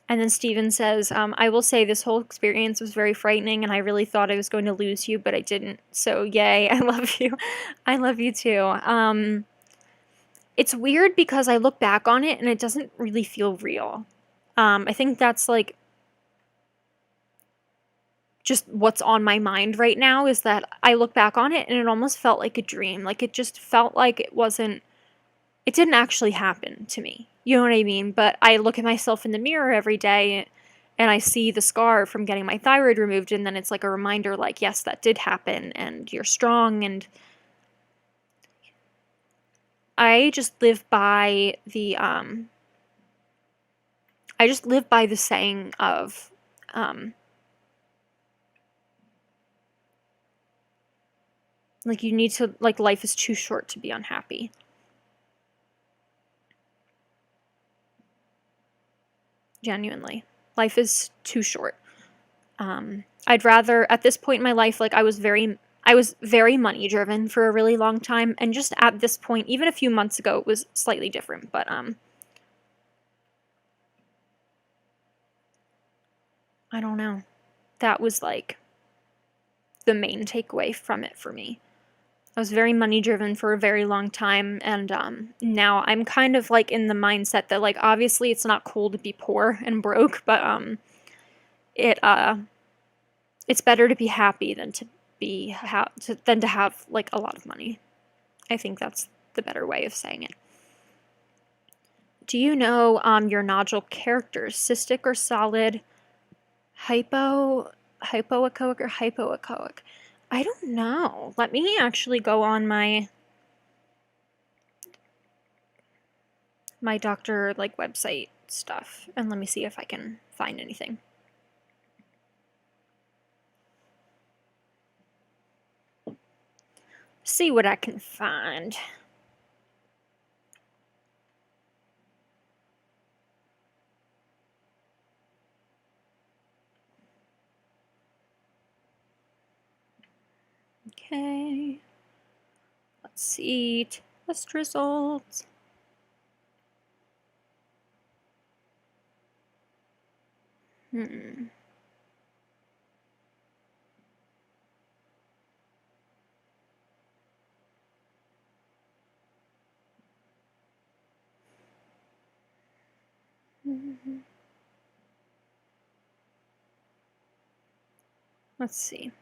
And then Steven says, I will say this whole experience was very frightening, and I really thought I was going to lose you, but I didn't. So, yay, I love you. I love you, too. It's weird because I look back on it, and it doesn't really feel real. I think that's, like, just what's on my mind right now, is that I look back on it, and it almost felt like a dream. Like, it just felt like it didn't actually happen to me. You know what I mean? But I look at myself in the mirror every day and I see the scar from getting my thyroid removed, and then it's like a reminder, like, yes, that did happen and you're strong. And I just live by the saying of like, you need to, like, life is too short to be unhappy. Genuinely. Life is too short. I'd rather, at this point in my life, like, I was very money driven for a really long time, and just at this point, even a few months ago, it was slightly different, but I don't know. That was, like, the main takeaway from it for me. I was very money driven for a very long time, and now I'm kind of, like, in the mindset that, like, obviously it's not cool to be poor and broke, but it's better to be happy than to have, like, a lot of money. I think that's the better way of saying it. Do you know your nodule characters, cystic or solid, hypoechoic or hypoechoic? I don't know. Let me actually go on my doctor, like, website stuff, and let me see if I can find anything. See what I can find. Okay. Let's see. Test results. Let's see.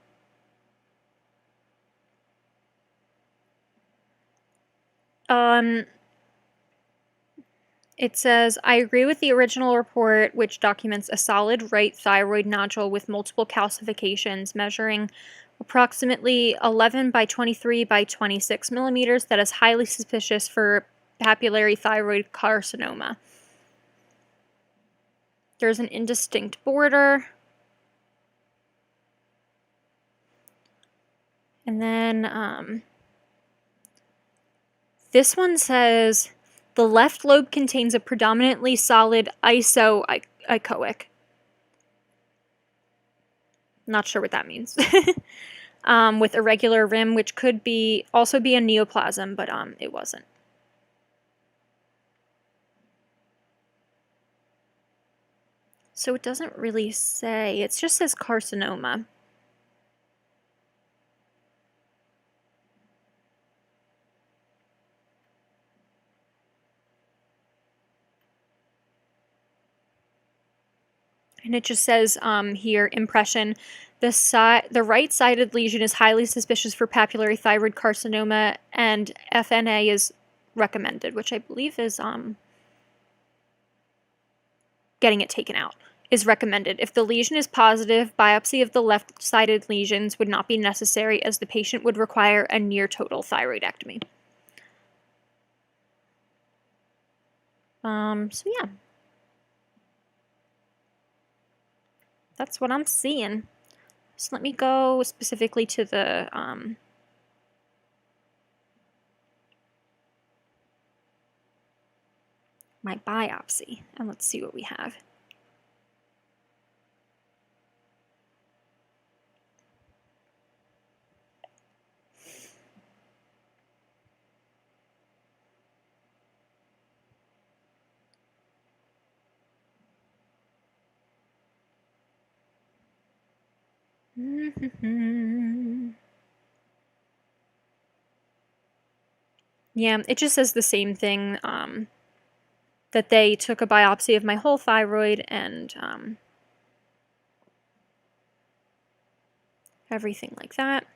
It says, I agree with the original report, which documents a solid right thyroid nodule with multiple calcifications measuring approximately 11 by 23 by 26 millimeters that is highly suspicious for papillary thyroid carcinoma. There's an indistinct border. And then this one says, the left lobe contains a predominantly solid isoechoic. Not sure what that means. With irregular rim, which could also be a neoplasm, but it wasn't. So it doesn't really say. It just says carcinoma. And it just says here, impression, the right-sided lesion is highly suspicious for papillary thyroid carcinoma, and FNA is recommended, which I believe is getting it taken out, is recommended. If the lesion is positive, biopsy of the left-sided lesions would not be necessary as the patient would require a near-total thyroidectomy. So yeah. That's what I'm seeing. So let me go specifically to the my biopsy, and let's see what we have. Yeah, it just says the same thing, that they took a biopsy of my whole thyroid and everything like that.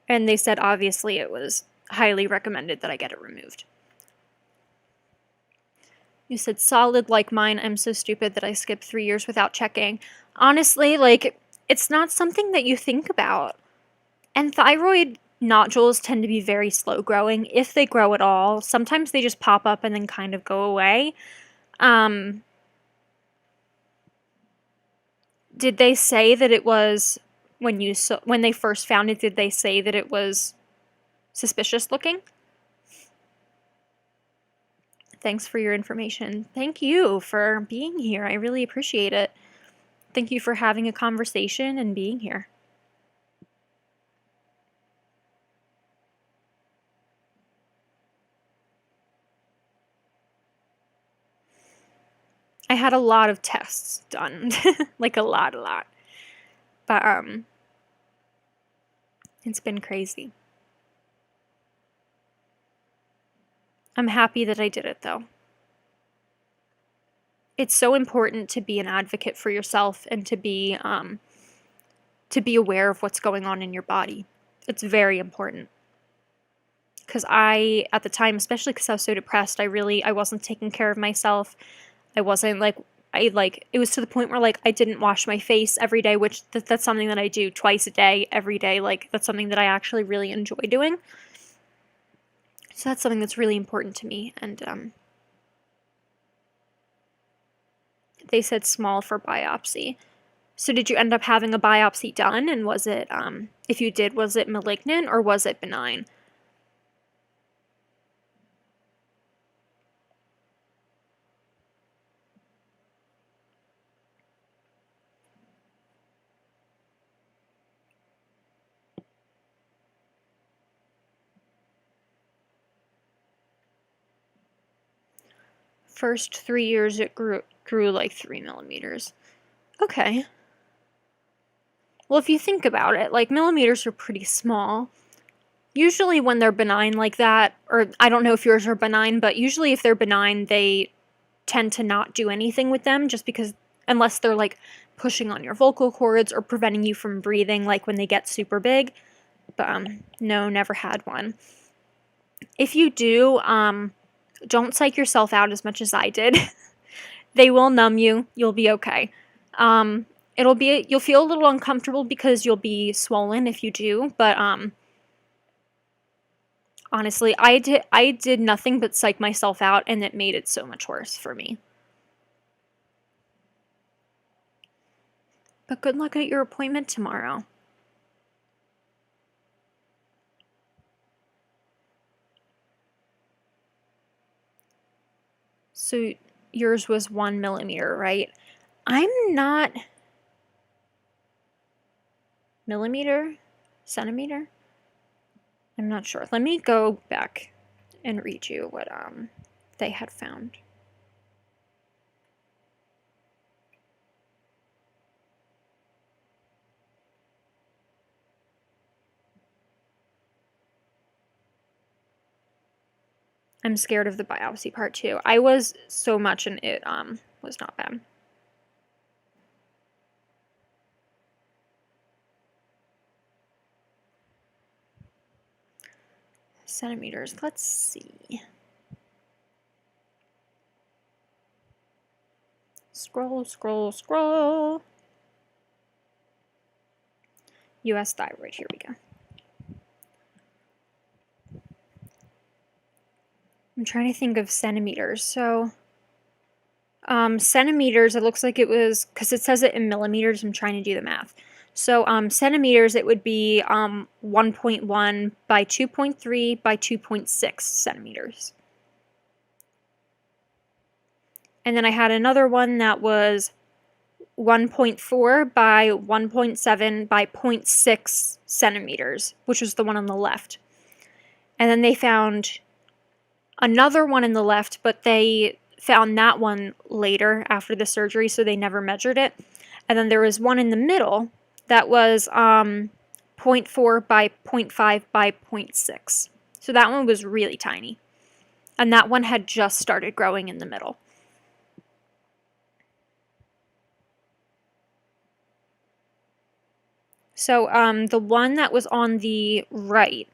And they said obviously it was highly recommended that I get it removed. You said solid like mine. I'm so stupid that I skipped 3 years without checking. Honestly, like, it's not something that you think about. And thyroid nodules tend to be very slow growing, if they grow at all. Sometimes they just pop up and then kind of go away. Did they say that it was, when they first found it, did they say that it was suspicious looking? Thanks for your information. Thank you for being here. I really appreciate it. Thank you for having a conversation and being here. I had a lot of tests done. Like a lot. But it's been crazy. I'm happy that I did it though. It's so important to be an advocate for yourself and to be aware of what's going on in your body. It's very important. Because at the time, especially because I was so depressed, I wasn't taking care of myself. I wasn't it was to the point where like I didn't wash my face every day, which that's something that I do twice a day, every day. Like that's something that I actually really enjoy doing. So that's something that's really important to me. And they said small for biopsy. So did you end up having a biopsy done? And was it, if you did, was it malignant or was it benign? first 3 years it grew like 3 millimeters. Okay. Well, if you think about it, like millimeters are pretty small. Usually when they're benign like that, or I don't know if yours are benign, but usually if they're benign, they tend to not do anything with them just because, unless they're like pushing on your vocal cords or preventing you from breathing, like when they get super big. But no, never had one. If you do, don't psych yourself out as much as I did. They will numb you. You'll be okay. You'll feel a little uncomfortable because you'll be swollen if you do, but honestly, I did nothing but psych myself out, and it made it so much worse for me. But good luck at your appointment tomorrow. So yours was 1 millimeter, right? I'm not... Millimeter? Centimeter? I'm not sure. Let me go back and read you what they had found. I'm scared of the biopsy part too. I was so much, and it was not bad. Centimeters. Let's see. Scroll, scroll, scroll. US thyroid. Here we go. I'm trying to think of centimeters. So, centimeters, it looks like it was, because it says it in millimeters, I'm trying to do the math. So, centimeters, it would be 1.1 by 2.3 by 2.6 centimeters. And then I had another one that was 1.4 by 1.7 by 0.6 centimeters, which was the one on the left. And then they found another one in the left, but they found that one later after the surgery, so they never measured it. And then there was one in the middle that was 0.4 by 0.5 by 0.6. So that one was really tiny. And that one had just started growing in the middle. So the one that was on the right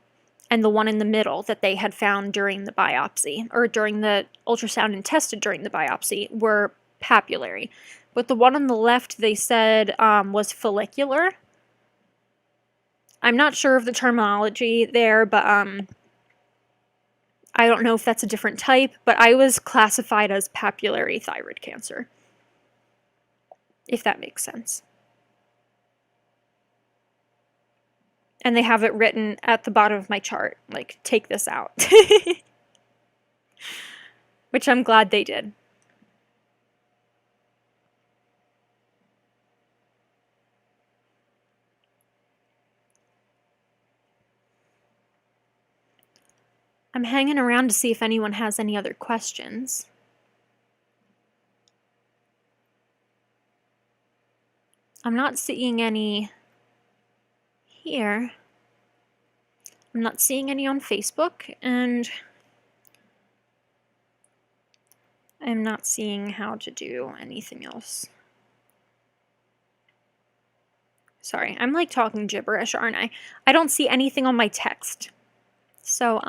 and the one in the middle that they had found during the biopsy, or during the ultrasound and tested during the biopsy, were papillary. But the one on the left, they said, was follicular. I'm not sure of the terminology there, but I don't know if that's a different type, but I was classified as papillary thyroid cancer, if that makes sense. And they have it written at the bottom of my chart, like, take this out. Which I'm glad they did. I'm hanging around to see if anyone has any other questions. I'm not seeing any here. I'm not seeing any on Facebook, and I'm not seeing how to do anything else. Sorry, I'm like talking gibberish, aren't I? I don't see anything on my text. So,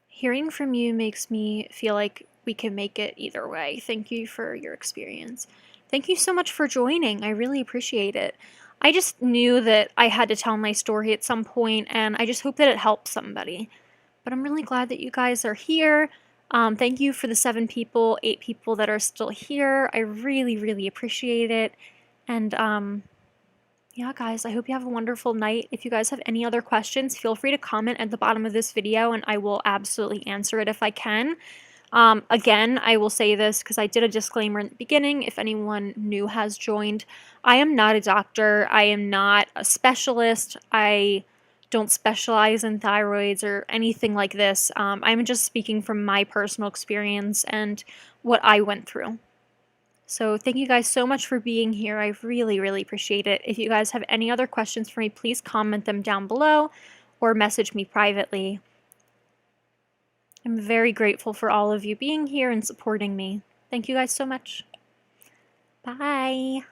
hearing from you makes me feel like we can make it either way. Thank you for your experience. Thank you so much for joining. I really appreciate it. I just knew that I had to tell my story at some point, and I just hope that it helps somebody. But I'm really glad that you guys are here. Thank you for the 7 people, 8 people that are still here. I really, really appreciate it. And yeah, guys, I hope you have a wonderful night. If you guys have any other questions, feel free to comment at the bottom of this video, and I will absolutely answer it if I can. Again, I will say this because I did a disclaimer in the beginning if anyone new has joined. I am not a doctor. I am not a specialist. I don't specialize in thyroids or anything like this. I'm just speaking from my personal experience and what I went through. So thank you guys so much for being here. I really, really appreciate it. If you guys have any other questions for me, please comment them down below or message me privately. I'm very grateful for all of you being here and supporting me. Thank you guys so much. Bye.